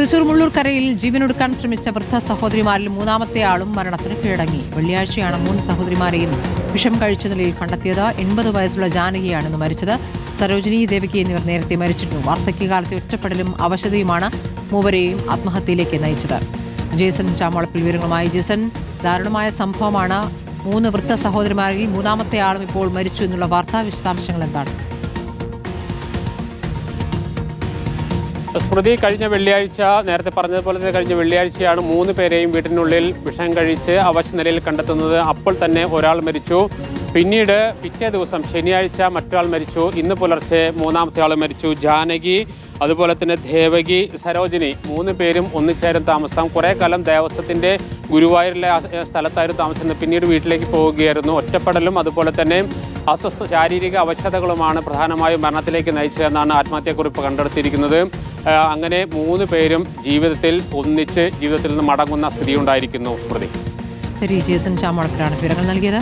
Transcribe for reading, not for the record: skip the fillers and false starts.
തൃശൂർ മുള്ളൂർക്കരയിൽ ജീവനൊടുക്കാൻ ശ്രമിച്ച വൃദ്ധ സഹോദരിമാരിൽ മൂന്നാമത്തെ ആളും മരണത്തിന് കീഴടങ്ങി. വെള്ളിയാഴ്ചയാണ് 3 സഹോദരിമാരെയും വിഷം കഴിച്ച നിലയിൽ കണ്ടെത്തിയത്. 80 വയസ്സുള്ള ജാനകിയാണ് മരിച്ചത്. സരോജിനി, ദേവകി എന്നിവർ നേരത്തെ മരിച്ചിരുന്നു. വാർദ്ധക്യകാലത്തെ ഒറ്റപ്പെടലും അവശതയുമാണ് മൂവരെയും ആത്മഹത്യയിലേക്ക് നയിച്ചത്. ജേസൺ ചാമോളപ്പിൽ വിവരങ്ങളുമായി. ജേസൺ, ദാരുണമായ സംഭവമാണ്. 3 വൃദ്ധ സഹോദരിമാരിൽ മൂന്നാമത്തെ ആളും ഇപ്പോൾ മരിച്ചു എന്നുള്ള വാർത്താ വിശദാംശങ്ങൾ എന്താണ്? സ്മൃതി, കഴിഞ്ഞ വെള്ളിയാഴ്ച നേരത്തെ പറഞ്ഞതുപോലെ തന്നെ കഴിഞ്ഞ വെള്ളിയാഴ്ചയാണ് 3 പേരെയും വീട്ടിനുള്ളിൽ വിഷം കഴിച്ച് അവശ നിലയിൽ കണ്ടെത്തുന്നത്. അപ്പോൾ തന്നെ ഒരാൾ മരിച്ചു. പിന്നീട് പിറ്റേ ദിവസം ശനിയാഴ്ച മറ്റൊരാൾ മരിച്ചു. ഇന്ന് പുലർച്ചെ മൂന്നാമത്തെ ആൾ മരിച്ചു. ജാനകി, അതുപോലെ തന്നെ ദേവകി, സരോജിനി 3 പേരും ഒന്നിച്ചായിരുന്നു താമസം. കുറേ കാലം ദേവസ്വത്തിൻ്റെ ഗുരുവായൂരിലെ സ്ഥലത്തായിരുന്നു താമസിക്കുന്നത്. പിന്നീട് വീട്ടിലേക്ക് പോവുകയായിരുന്നു. ഒറ്റപ്പെടലും അതുപോലെ തന്നെ ശാരീരിക അവശതകളുമാണ് പ്രധാനമായും മരണത്തിലേക്ക് നയിച്ചതെന്നാണ് ആത്മഹത്യക്കുറിപ്പ് കണ്ടെടുത്തിരിക്കുന്നത്. അങ്ങനെ 3 പേരും ജീവിതത്തിൽ ഒന്നിച്ച് ജീവിതത്തിൽ നിന്ന് മടങ്ങുന്ന സ്ഥിതി ഉണ്ടായിരിക്കുന്നു. സ്മൃതി. ശരി, ജേസൺ ചാമോളപ്പിലാണ് വിവരങ്ങൾ നൽകിയത്.